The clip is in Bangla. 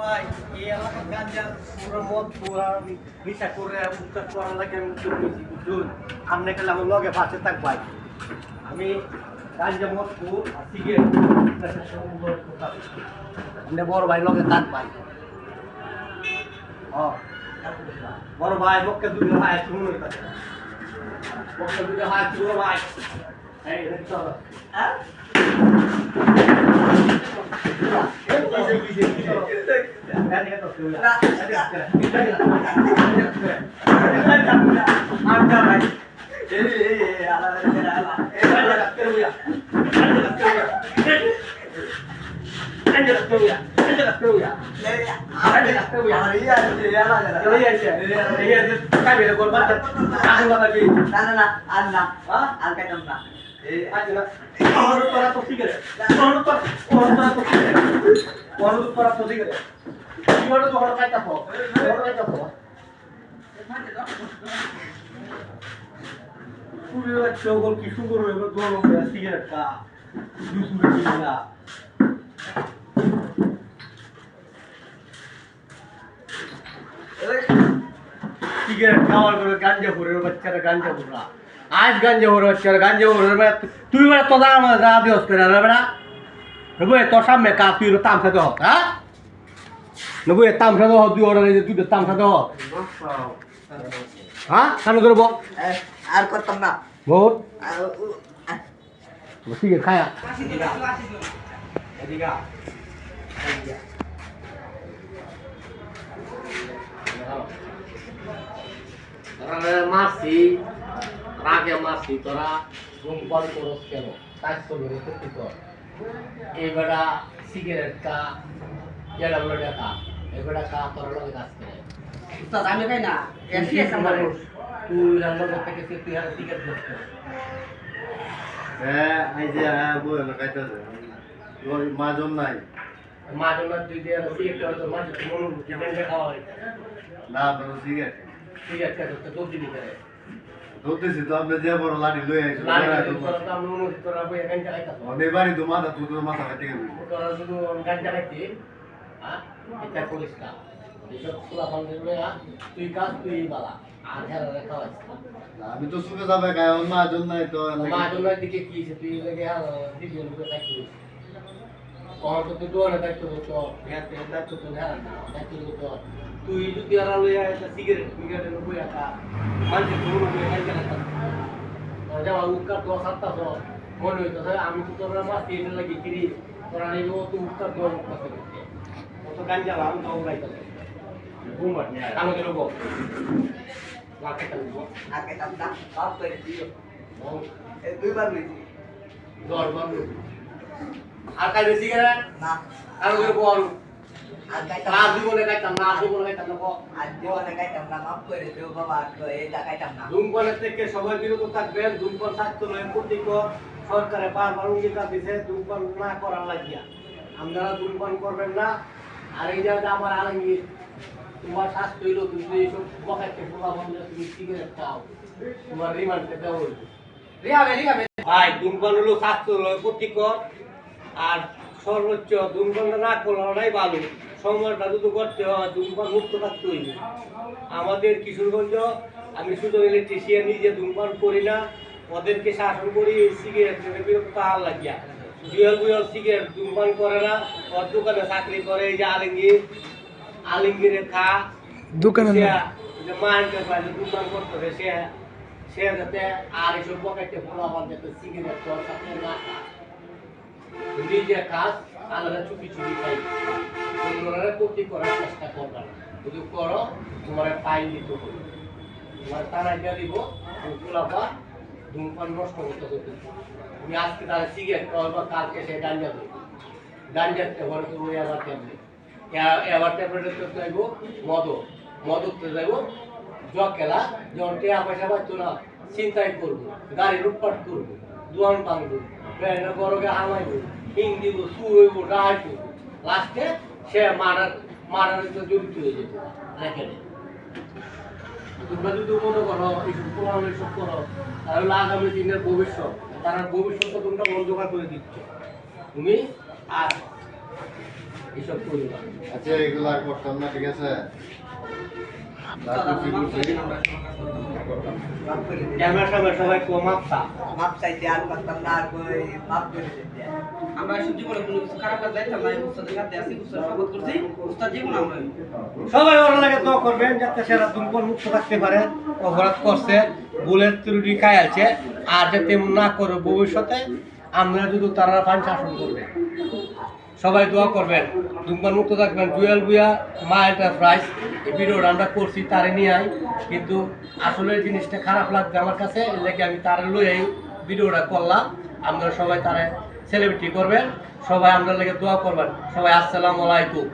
ভাই এই এলাকার গাঞ্জা পুরো মদ পুরা ভিসা করে উত্তর করার লাগে আমি উত্তর দিয়েছি বুঝুন সামনে গেলে আমার লগে পাশে থাক ভাই আমি গাঞ্জা মদ পুর আর সিগারেট আপনি বড় ভাই লগে থাক ভাই বড় ভাই মক্কে দুটো ভাই শুনুন মক্কে দুটো ভাই শুনুন ভাই এই চলো হ্যাঁ চৌগল কি সুন্দর হয়ে গরম সিগারেটটা সিগারেট খাওয়ার করে গাঞ্জা ভরে বাচ্চারা গাঞ্জা ভরা আজ গাঞ্জা ভরে বাচ্চারা গাঞ্জা ভরে তুই বেড়া তোদা আমার যা দিওস করে বেড়া নবু তোর সামনে কা তুই তামসা দেহ হ্যাঁ নবু তামসা দেহ তুই অর্ডার তুই তামসা দেহ হ্যাঁ সামনে করবো আর করতাম না বহুত সিগারেট খায়া মাসি রাগে মাসি তোরা ধূমপান করস কেন কাজ করবে ক্ষতি কর এবারা সিগারেট কা এরা বলে কা এবারা কা তোর লগে কাজ করে তো আমি কই না এসি এসে মানুষ তুই রান্না করতে গেছিস তুই আর সিগারেট ধরছিস হ্যাঁ এই যে হ্যাঁ বই না কাইতে ওই মাজন নাই মাঝে মাঝে তুই যে সিগারেট তো মাঝে মন যেটা খাওয়া হয় না বড় সিগারেট সিগারেট কা তো দুধ দিবি করে ধরতেছি তো আপনি যে বড় লাঠি লই আইছো লাড়ি তোরা তো আমি মনে তোরা বই গাঞ্জা খাইতাছ অনেক বাড়ি তো মাথা তুই তোর মাথা কাটে গেলি তোরা শুধু গাঞ্জা খাইতে হ্যাঁ এটা করিস না এসব খোলা ফান্ডে লইয়া তুই কাজ তুই বালা আর হেরা খাওয়াইস আমি তো সুখে যাবে গায় মাজন নাই তো মা জনের দিকে কি তুই লাগে দিবি লোকে থাকি কোন তো তুই দোয়ানে থাকতো তো হেতে থাকতো তো হেরা থাকতো তো তুই যদি আর লইয়া একটা সিগারেট সিগারেট লই আকা মানে তোর লই গাঞ্জা খাইতাছ যাওয়া উৎকার তো সাতটা তো মনে হইতো আমি তো তোর মাছ এনে লাগি কিরি তোরা নেই ও তো উৎকার তো করতে কত গাঞ্জা লাম তো উড়াইতাছ ঘুমাট নিয়ে কানো দিলো গো লাকে তালবো আগে তাম না সব করে দিও এই দুইবার লইছি দর বন্ধ আর কাই বেশি গেলে না আর ওই বল আর গাইতাম না জীবনে গাইতাম না জীবনে গাইতাম না আর জীবনে গাইতাম না মাফ করে দিও বাবা তো এটা গাইতাম না ধূমপানের থেকে সবাই বিরত থাকবেন ধূমপান স্বাস্থ্য নয় প্রতিজ্ঞ সরকারে বারবার অঙ্গীকার দিছে ধূমপান না করার লাগিয়া আপনারা ধূমপান করবেন না আর এই যে আমার আলমগীর তোমার স্বাস্থ্য হইলো তুমি এইসব বকাইতে পোলা বন্ধ তুমি সিগারেট খাও তোমার রিমান্ড পেতে হইল রিহাবে ভাই ধূমপান হলো স্বাস্থ্য নয় প্রতিজ্ঞ আর সর্বোচ্চ ধূমপান না করাটাই ভালো সময়টা যদি করতে হয় ধূমপান মুক্ত থাকতে হইবে আমাদের কিশোরগঞ্জ আমি শুধু ইলেকট্রিশিয়ান নিজে ধূমপান করি না ওদেরকে শাসন করি সিগারেট থেকে বিরত তাহার লাগিয়া জুয়েল সিগারেট ধূমপান করে না ওর দোকানে চাকরি করে এই যে আলমগীরের খা দোকানে যে মায়ের পাশে ধূমপান করতে সে সে যাতে আর এসব পকেটে ফোলাবান যাতে সিগারেট তোর সাথে না নিজে কাজ আলাদা চুপি চুপি খাই তোমরা ক্ষতি করার চেষ্টা করবে না যদি করো তোমার ফাইন দিতে হবে তোমার তারা দিয়ে দিব গোলাপা ধূমপান নষ্ট করতে হতো তুমি আজকে তারা সিগারেট খাওয়ার বা কালকে সে গাঞ্জা দেবে গাঞ্জাতে ঘরে তো ওই আবার ট্যাবলেট এবার ট্যাবলেটের তো যাইব মদতে যাইব জকেলা যখন টেয়া পয়সা পাচ্ছ না চিন্তাই করবো গাড়ি লুটপাট করবো দোয়ান ভাঙবো ব্যান্ডের বড়কে হামাইবো হিং দিব সু হইব রাহাই করবো লাস্টে সে মারার জড়িত হয়ে যেত রেখে তোমরা যদি মনে করো এইসব প্রমাণ এইসব করো তাহলে আগামী দিনের ভবিষ্যৎ তারা ভবিষ্যৎ তোমরা অন্ধকার করে দিচ্ছ তুমি আর এইসব করি না। আচ্ছা এগুলো আর করতাম না, ঠিক আছে? ক্যামেরা সামনে সবাই কম আপসা। মাপ চাইতে আর পারতাম না, আর কই মাপ করে দিতে। আমরা এসব জীবনে কোনো কিছু খারাপ কাজ যাইতাম না, উস্তাদের কাছে আসি, উস্তাদ শপথ করছি, উস্তাদ জীবন আমরা সবাই ওর লাগে দোয়া করবেন যাতে সেরা ধূমপান মুক্ত থাকতে পারে। অপরাধ করছে, ভুলের ত্রুটি খাইছে, আর যাতে এমন না করে ভবিষ্যতে আমরা যদি তারা ফাইন শাসন করবে। সবাই দোয়া করবেন, ধূমপান মুক্ত থাকবেন। জুয়েল ভুঁইয়া মা এন্টারপ্রাইজ এই ভিডিওটা আমরা করছি তারে নিয়ে আই, কিন্তু আসলে এই জিনিসটা খারাপ লাগছে আমার কাছে, এর লেগে আমি তারে লই এই ভিডিওটা করলাম। আপনারা সবাই তারে সেলিব্রিটি করবেন, সবাই আপনার লেগে দোয়া করবেন। সবাই আসসালামু আলাইকুম।